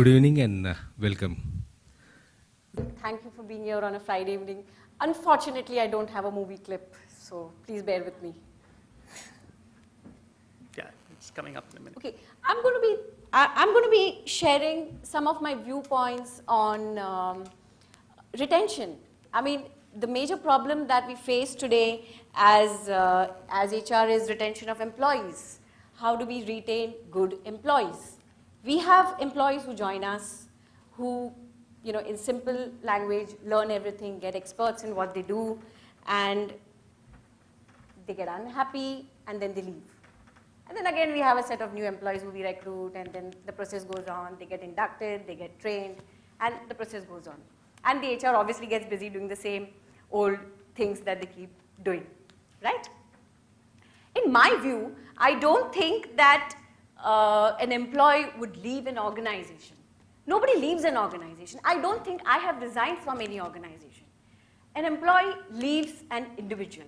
Good evening and welcome. Thank you for being here on a Friday evening. Unfortunately, I don't have a movie clip, so please bear with me. Yeah, it's coming up in a minute. Okay, I'm going to be sharing some of my viewpoints on retention. I mean, the major problem that we face today as HR is retention of employees. How do we retain good employees? We have employees who join us, who, you know, in simple language, learn everything, get experts in what they do, and they get unhappy, and then they leave. And then again, we have a set of new employees who we recruit, and then the process goes on. They get inducted, they get trained, and the process goes on. And the HR obviously gets busy doing the same old things that they keep doing, right? In my view, I don't think that an employee would leave an organization. Nobody leaves an organization. I don't think I have resigned from any organization. An employee leaves an individual.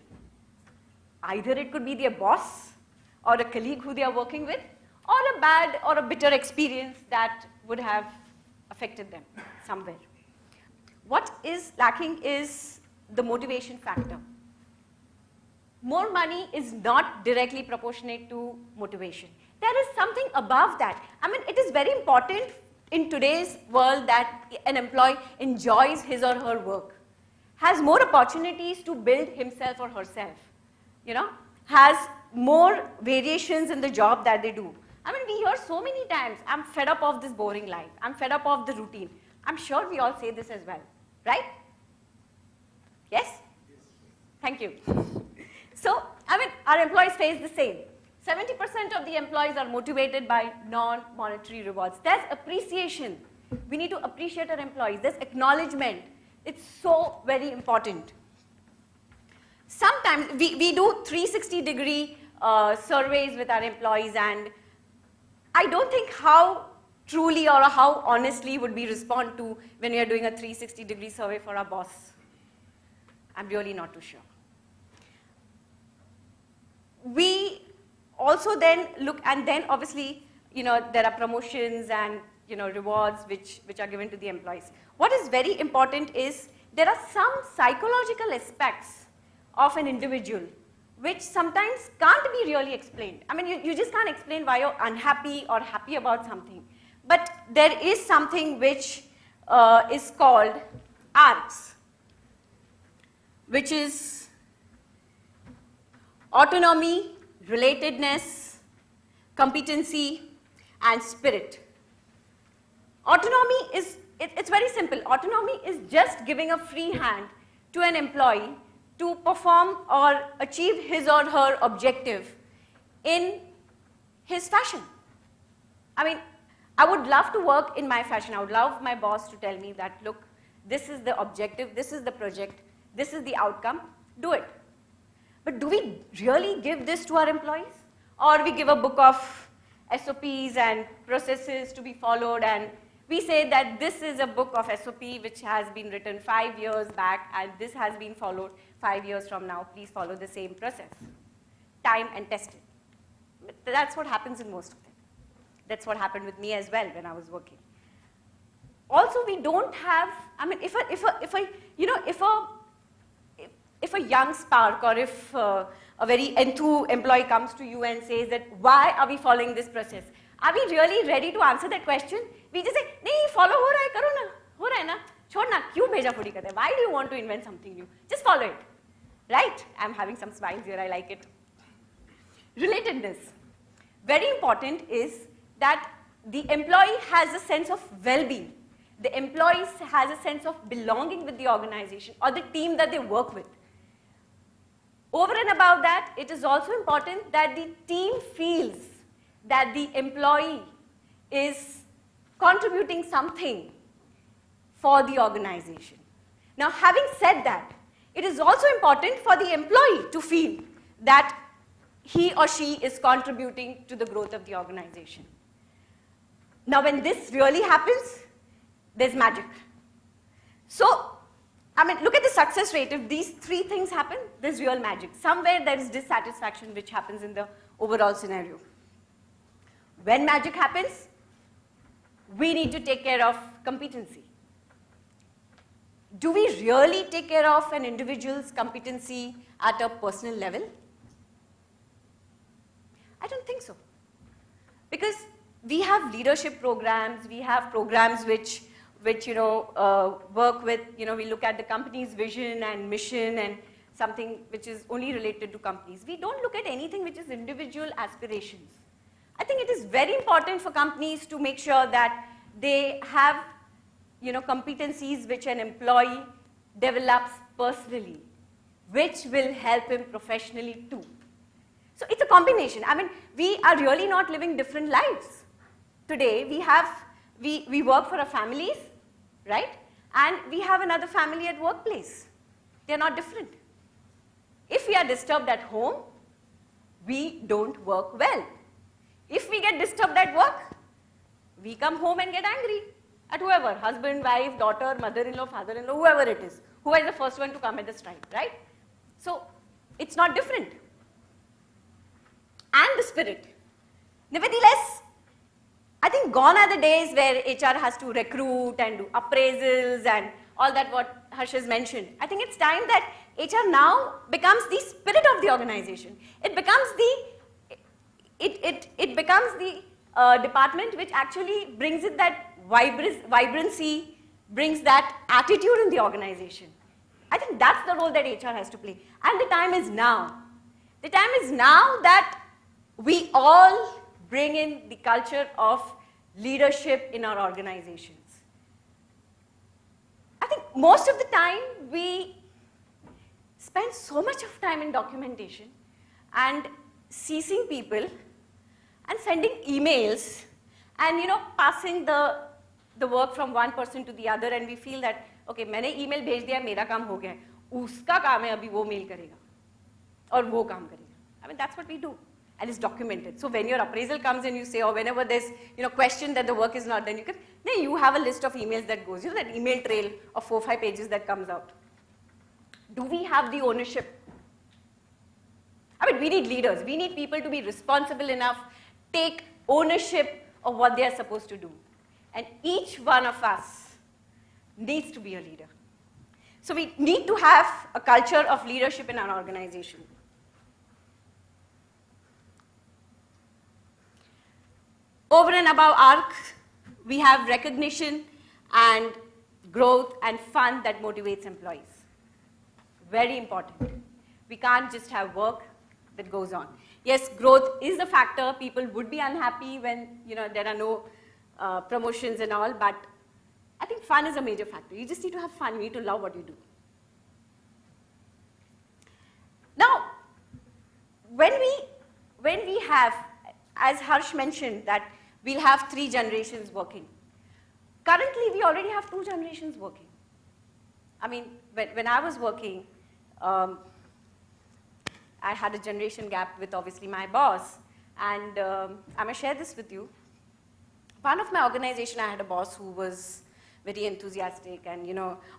Either it could be their boss or a colleague who they are working with, or a bad or a bitter experience that would have affected them somewhere. What is lacking is the motivation factor. More money is not directly proportionate to motivation. There is something above that. I mean, it is very important in today's world that an employee enjoys his or her work, has more opportunities to build himself or herself, you know, has more variations in the job that they do. I mean, we hear so many times, I'm fed up of this boring life. I'm fed up of the routine. I'm sure we all say this as well, right? Yes? Thank you. So, I mean, our employees face the same. 70% of the employees are motivated by non-monetary rewards. There's appreciation. We need to appreciate our employees. There's acknowledgement. It's so very important. Sometimes we do 360-degree surveys with our employees, and I don't think how truly or how honestly would we respond to when we are doing a 360-degree survey for our boss. I'm really not too sure. We also then look, and then obviously, you know, there are promotions and, you know, rewards which are given to the employees. What is very important is there are some psychological aspects of an individual which sometimes can't be really explained. I mean, you just can't explain why you're unhappy or happy about something. But there is something which is called ARCS, which is autonomy, relatedness, competency, and spirit. Autonomy is, it's very simple. Autonomy is just giving a free hand to an employee to perform or achieve his or her objective in his fashion. I mean, I would love to work in my fashion. I would love my boss to tell me that, look, this is the objective, this is the project, this is the outcome, do it. But do we really give this to our employees? Or we give a book of SOPs and processes to be followed, and we say that this is a book of SOP which has been written 5 years back, and this has been followed 5 years from now. Please follow the same process. Time and tested. But that's what happens in most of them. That's what happened with me as well when I was working. Also, we don't have, I mean, if a young spark, or if a very enthused employee comes to you and says that, why are we following this process? Are we really ready to answer that question? We just say, nahi, follow ho raha hai, karo na, ho raha hai na, chhod na, kyun bheja phodi karte hai? Why do you want to invent something new? Just follow it, right? I'm having some smiles here, I like it. Relatedness. Very important is that the employee has a sense of well-being. The employee has a sense of belonging with the organization or the team that they work with. Over and above that, it is also important that the team feels that the employee is contributing something for the organization. Now, having said that, it is also important for the employee to feel that he or she is contributing to the growth of the organization. Now, when this really happens, there's magic. So, I mean, look at the success rate. If these three things happen, there's real magic. Somewhere there is dissatisfaction which happens in the overall scenario. When magic happens, we need to take care of competency. Do we really take care of an individual's competency at a personal level? I don't think so. Because we have leadership programs, we have programs which work with, we look at the company's vision and mission and something which is only related to companies. We don't look at anything which is individual aspirations. I think it is very important for companies to make sure that they have competencies which an employee develops personally, which will help him professionally too. So it's a combination. I mean, we are really not living different lives. Today, we work for our families, right? And we have another family at workplace. They're not different. If we are disturbed at home, we don't work well. If we get disturbed at work, we come home and get angry at whoever, husband, wife, daughter, mother-in-law, father-in-law, whoever it is, who is the first one to come at the strike, right? So it's not different. And the spirit. Nevertheless, I think gone are the days where HR has to recruit and do appraisals and all that what Harsh has mentioned. I think it's time that HR now becomes the spirit of the organization. It becomes the department which actually brings it that vibrancy, brings that attitude in the organization. I think that's the role that HR has to play. And the time is now. The time is now that we all bring in the culture of leadership in our organizations. I think most of the time we spend so much of time in documentation and ceasing people and sending emails and passing the work from one person to the other, and we feel that okay, मैंने email भेज दिया, मेरा काम हो गया है, उसका काम है अभी वो mail करेगा और वो काम करेगा. I mean, that's what we do, and it's documented. So when your appraisal comes and you say, or whenever there's question that the work is not done, you have a list of emails that goes, that email trail of 4-5 pages that comes out. Do we have the ownership? I mean, we need leaders. We need people to be responsible enough, take ownership of what they are supposed to do. And each one of us needs to be a leader. So we need to have a culture of leadership in our organization. Over and above ARC, we have recognition and growth and fun that motivates employees. Very important. We can't just have work that goes on. Yes, growth is a factor. People would be unhappy when there are no promotions and all, but I think fun is a major factor. You just need to have fun. You need to love what you do. Now, when we have, as Harsh mentioned, that we'll have 3 generations working. Currently, we already have 2 generations working. I mean, when I was working, I had a generation gap with obviously my boss, and I'm going to share this with you. One of my organization, I had a boss who was very enthusiastic and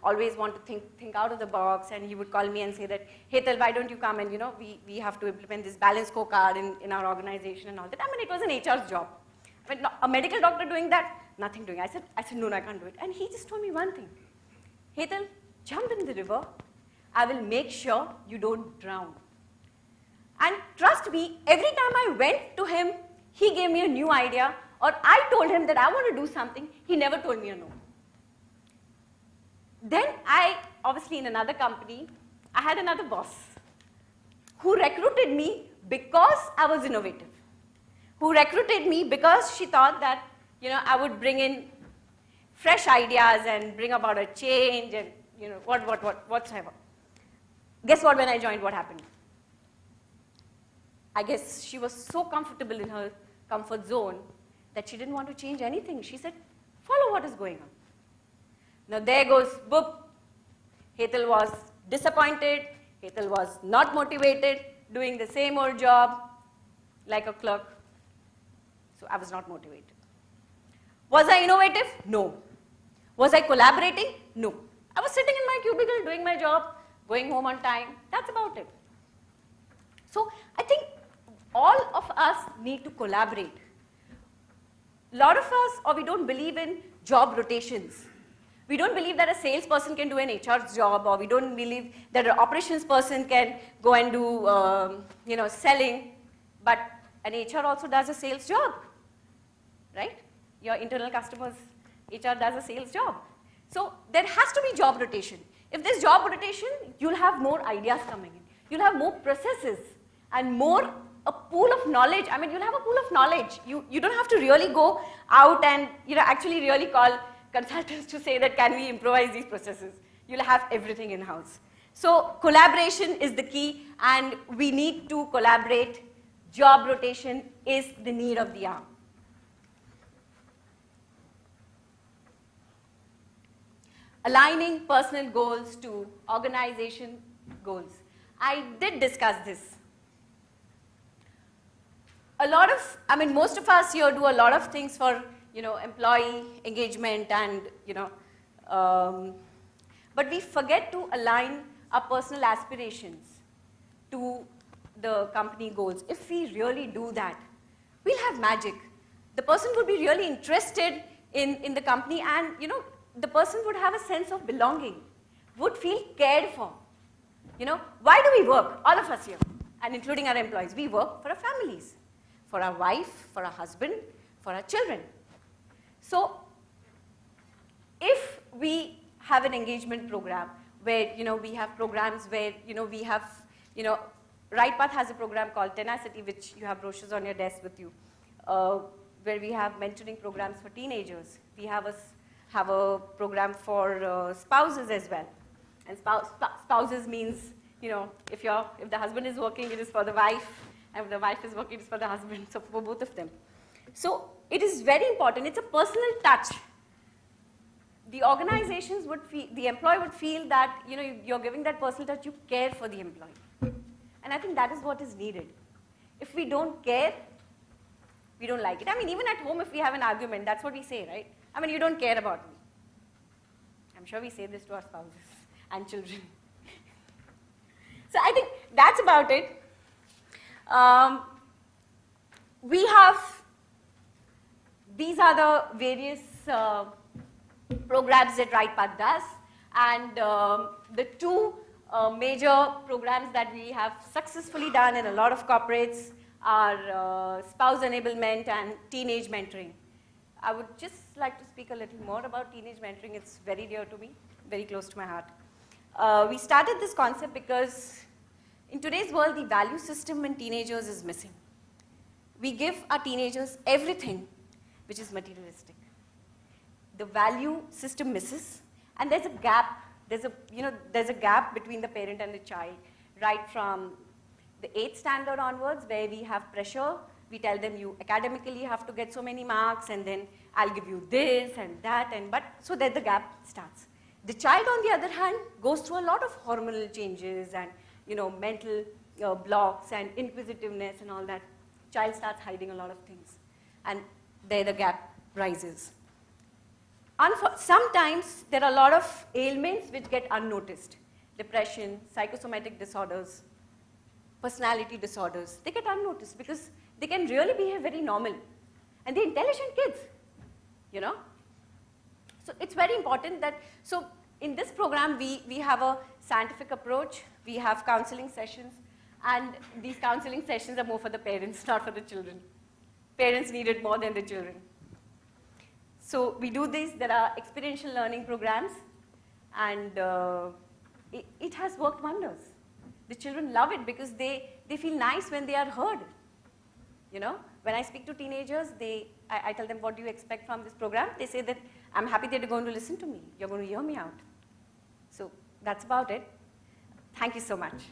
always want to think out of the box, and he would call me and say that, Hetal, why don't you come and we have to implement this balanced scorecard in our organization and all that. I mean, it was an HR's job. I mean, a medical doctor doing that, nothing doing. I said, no, I can't do it. And he just told me one thing. Hetal, jump in the river. I will make sure you don't drown. And trust me, every time I went to him, he gave me a new idea, or I told him that I want to do something, he never told me a no. Then obviously in another company, I had another boss who recruited me because I was innovative, who recruited me because she thought that, I would bring in fresh ideas and bring about a change and, whatsoever. Guess what, when I joined, what happened? I guess she was so comfortable in her comfort zone that she didn't want to change anything. She said, follow what is going on. Now there goes, boop. Hetal was disappointed. Hetal was not motivated, doing the same old job like a clerk. So I was not motivated. Was I innovative? No. Was I collaborating? No. I was sitting in my cubicle, doing my job, going home on time. That's about it. So I think all of us need to collaborate. a lot of us, or we don't believe in job rotations. We don't believe that a salesperson can do an HR's job, or we don't believe that an operations person can go and do selling, but an HR also does a sales job, right? Your internal customers, HR does a sales job. So there has to be job rotation. If there's job rotation, you'll have more ideas coming in. You'll have more processes and more a pool of knowledge. I mean, you'll have a pool of knowledge. You don't have to really go out and actually really call consultants to say that can we improvise these processes. You'll have everything in-house. So collaboration is the key, and we need to collaborate. Job rotation is the need of the hour. Aligning personal goals to organization goals. I did discuss this. Most of us here do a lot of things for, employee engagement and, but we forget to align our personal aspirations to the company goals. If we really do that, we'll have magic. The person would be really interested in the company, and, the person would have a sense of belonging, would feel cared for. Why do we work? All of us here, and including our employees, we work for our families, for our wife, for our husband, for our children. So if we have an engagement program where, we have programs where, we have, RightPath has a program called Tenacity, which you have brochures on your desk with you, where we have mentoring programs for teenagers. We have a program for spouses as well. And spouses means, if the husband is working, it is for the wife, and if the wife is working, it is for the husband, so for both of them. So it is very important. It's a personal touch. The organizations would feel, the employee would feel that, you're giving that personal touch, you care for the employee. And I think that is what is needed. If we don't care, we don't like it. Even at home, if we have an argument, that's what we say, right? You don't care about me. I'm sure we say this to our spouses and children. So I think that's about it. These are the various programs that RightPath does, and the two major programs that we have successfully done in a lot of corporates are spouse enablement and teenage mentoring. I would just like to speak a little more about teenage mentoring. It's very dear to me, very close to my heart. We started this concept because in today's world, the value system in teenagers is missing. We give our teenagers everything which is materialistic. The value system misses, and there's a gap. There's a gap between the parent and the child, right from the 8th standard onwards, where we have pressure. We tell them you academically have to get so many marks, and then I'll give you this and that, so that the gap starts. The child, on the other hand, goes through a lot of hormonal changes and mental blocks and inquisitiveness and all that. Child starts hiding a lot of things, and there the gap rises. Sometimes there are a lot of ailments which get unnoticed. Depression, psychosomatic disorders, personality disorders. They get unnoticed because they can really behave very normal. And they're intelligent kids, So it's very important that, so in this program, we have a scientific approach. We have counseling sessions. And these counseling sessions are more for the parents, not for the children. Parents need it more than the children. So we do this. There are experiential learning programs, and it has worked wonders. The children love it because they feel nice when they are heard. When I speak to teenagers, I tell them, what do you expect from this program? They say that I'm happy that you're going to listen to me. You're going to hear me out. So that's about it. Thank you so much.